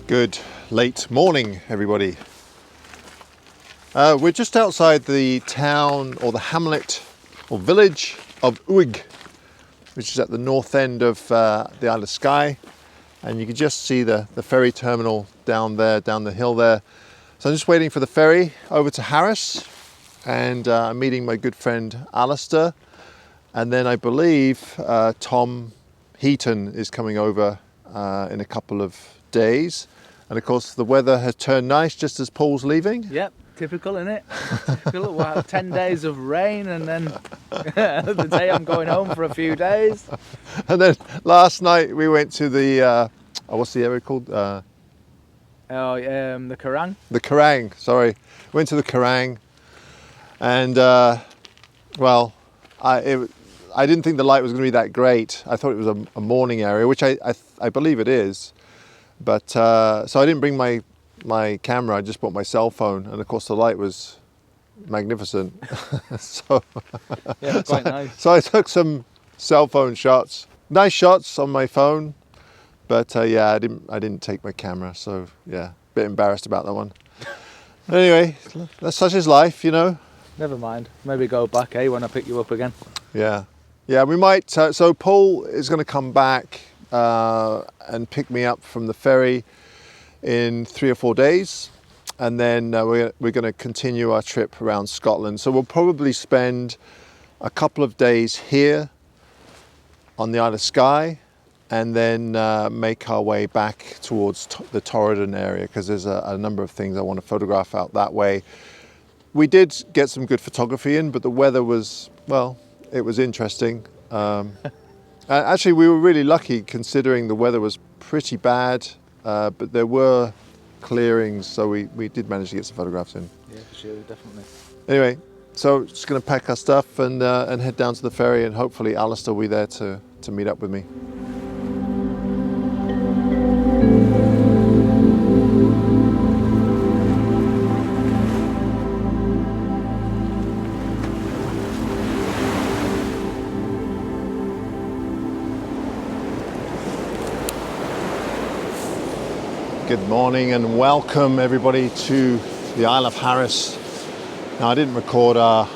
Good late morning, everybody. We're just outside the town or the hamlet or village of Uig, which is at the north end of the Isle of Skye. And you can just see the ferry terminal down there, down the hill there. So I'm just waiting for the ferry over to Harris, and I'm meeting my good friend Alister. And then I believe Tom Heaton is coming over in a couple of days. And of course the weather has turned nice just as Paul's leaving. Yep, typical, isn't it? Typical. We'll have 10 days of rain and then the day I'm going home for a few days. And then last night we went to the, what's the area called? The Kerrang. The Kerrang, sorry. Went to the Kerrang, and well, I didn't think the light was going to be that great. I thought it was a morning area, which I believe it is. But so I didn't bring my camera. I just brought my cell phone, and of course the light was magnificent. Yeah, quite nice. So I took some cell phone shots, nice shots on my phone. But yeah, I didn't take my camera, so yeah, a bit embarrassed about that one. Anyway, that's such is life, you know. Never mind. Maybe go back, when I pick you up again. Yeah, we might. So Paul is going to come back and pick me up from the ferry in 3 or 4 days, and then we're going to continue our trip around Scotland. So we'll probably spend a couple of days here on the Isle of Skye, and then make our way back towards the Torridon area, because there's a number of things I want to photograph out that way. We did get some good photography in, but the weather was, well, it was interesting. Actually, we were really lucky considering the weather was pretty bad, but there were clearings, so we did manage to get some photographs in. Yeah, for sure, definitely. Anyway, so just going to pack our stuff and head down to the ferry, and hopefully Alister will be there to meet up with me. Good morning and welcome everybody to the Isle of Harris. Now, I didn't record our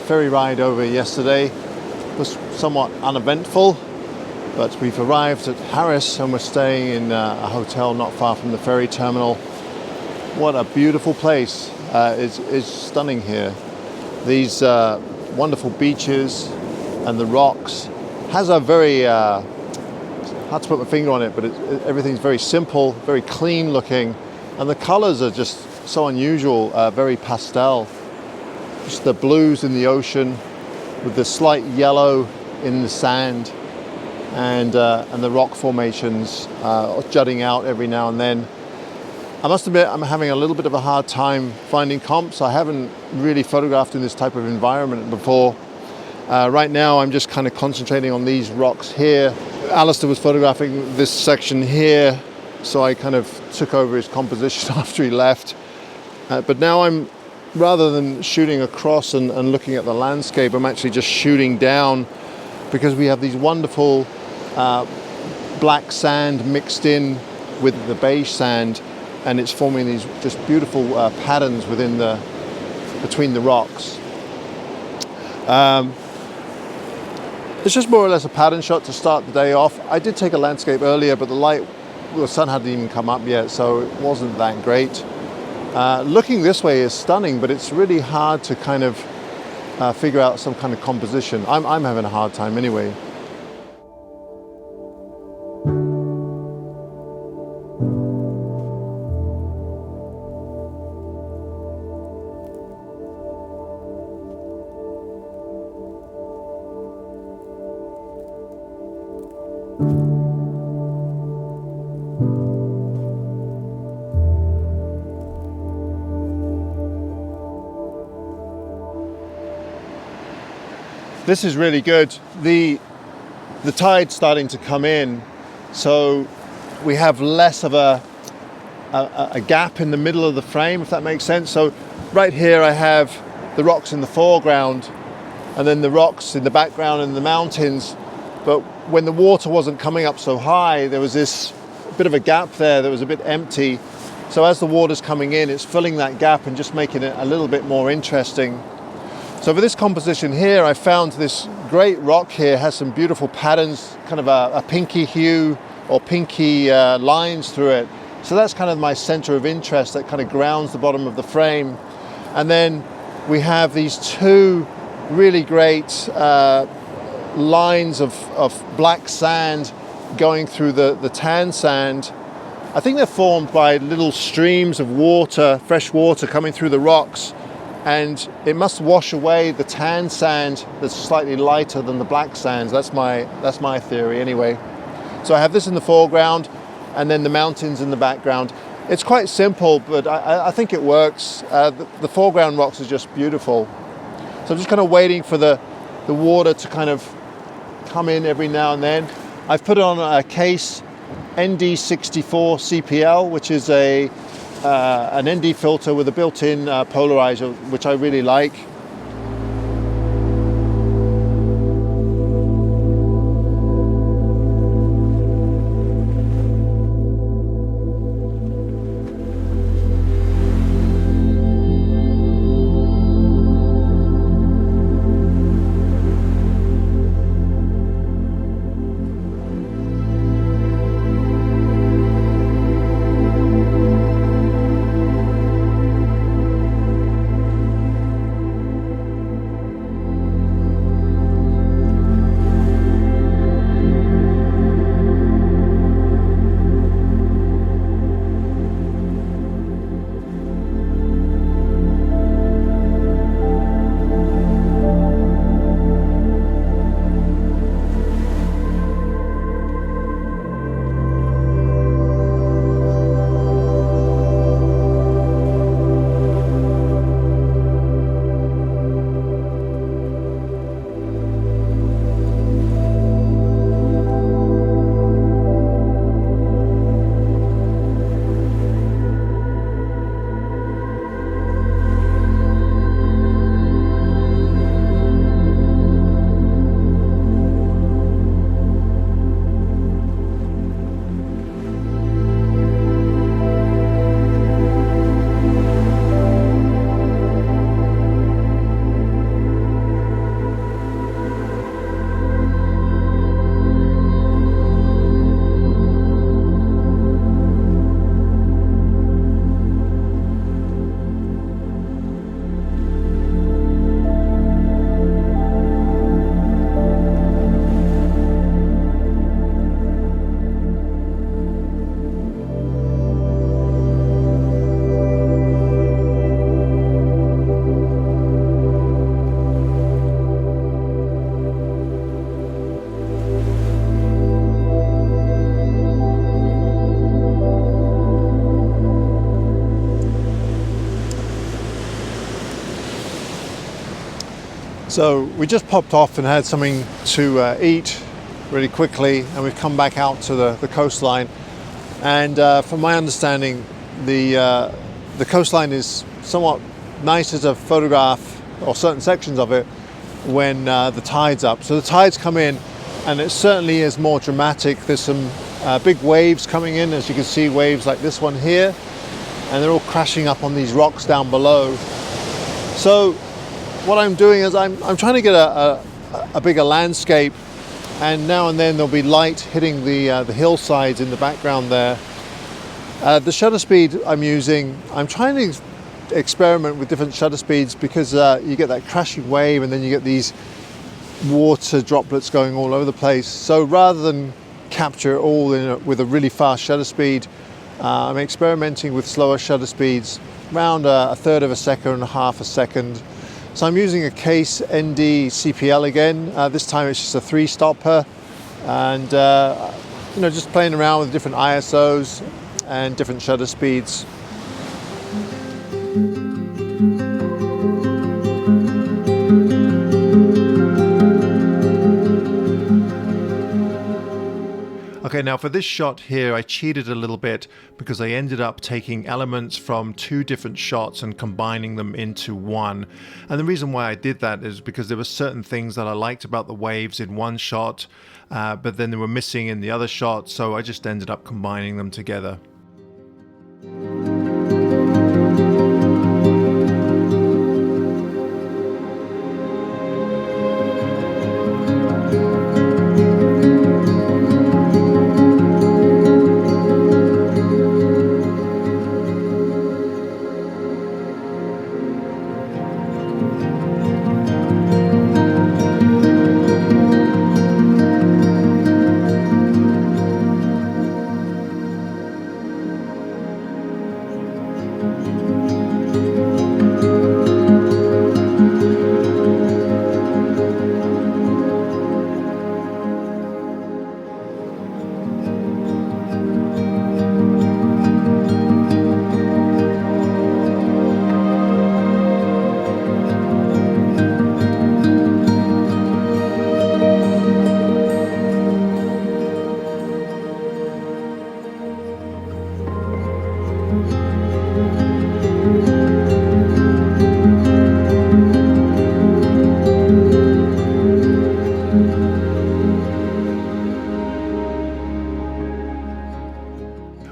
ferry ride over yesterday. It was somewhat uneventful, but we've arrived at Harris and we're staying in a hotel not far from the ferry terminal. What a beautiful place. It's stunning here. These wonderful beaches and the rocks has a very hard to put my finger on it, but everything's very simple, very clean looking, and the colors are just so unusual, very pastel. Just the blues in the ocean with the slight yellow in the sand, and the rock formations jutting out every now and then. I must admit, I'm having a little bit of a hard time finding comps. I haven't really photographed in this type of environment before. Right now I'm just kind of concentrating on these rocks here. Alister was photographing this section here, so I kind of took over his composition after he left. But now I'm, rather than shooting across and looking at the landscape, I'm actually just shooting down, because we have these wonderful black sand mixed in with the beige sand, and it's forming these just beautiful patterns between the rocks. It's just more or less a pattern shot to start the day off. I did take a landscape earlier, but the sun hadn't even come up yet, so it wasn't that great. Looking this way is stunning, but it's really hard to kind of figure out some kind of composition. I'm having a hard time anyway. This is really good. The tide's starting to come in, so we have less of a gap in the middle of the frame, if that makes sense. So right here I have the rocks in the foreground and then the rocks in the background and the mountains. But when the water wasn't coming up so high, there was this bit of a gap there that was a bit empty. So as the water's coming in, it's filling that gap and just making it a little bit more interesting. So for this composition here, I found this great rock here, has some beautiful patterns, kind of a pinky hue or pinky lines through it. So that's kind of my center of interest that kind of grounds the bottom of the frame. And then we have these two really great lines of black sand going through the tan sand. I think they're formed by little streams of water, fresh water coming through the rocks, and it must wash away the tan sand that's slightly lighter than the black sands. That's my theory anyway. So I have this in the foreground and then the mountains in the background. It's quite simple, but I think it works. The foreground rocks are just beautiful. So I'm just kind of waiting for the water to kind of come in every now and then. I've put on a case ND64 CPL, which is an ND filter with a built-in polarizer, which I really like. So we just popped off and had something to eat really quickly, and we've come back out to the coastline. And from my understanding, the coastline is somewhat nicer to photograph, or certain sections of it, when the tide's up. So the tides come in, and it certainly is more dramatic. There's some big waves coming in, as you can see, waves like this one here, and they're all crashing up on these rocks down below. So what I'm doing is I'm trying to get a bigger landscape, and now and then there'll be light hitting the hillsides in the background there. The shutter speed I'm using, I'm trying to experiment with different shutter speeds, because you get that crashing wave and then you get these water droplets going all over the place. So rather than capture it all with a really fast shutter speed, I'm experimenting with slower shutter speeds, around a third of a second and a half a second. So I'm using a Case ND CPL again. This time it's just a 3-stopper, and just playing around with different ISOs and different shutter speeds. Okay, Okay, now for this shot here, I cheated a little bit because I ended up taking elements from two different shots and combining them into one. And the reason why I did that is because there were certain things that I liked about the waves in one shot, but then they were missing in the other shot, so I just ended up combining them together.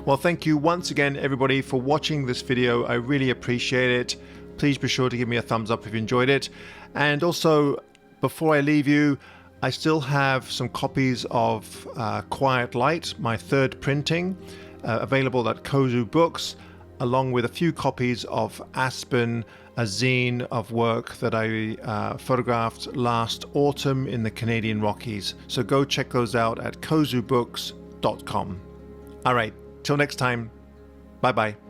Well, thank you once again, everybody, for watching this video. I really appreciate it. Please be sure to give me a thumbs up if you enjoyed it. And also, before I leave you, I still have some copies of Quiet Light, my third printing, available at Kozu Books, along with a few copies of Aspen, a zine of work that I photographed last autumn in the Canadian Rockies. So go check those out at kozubooks.com. All right. Till next time, bye-bye.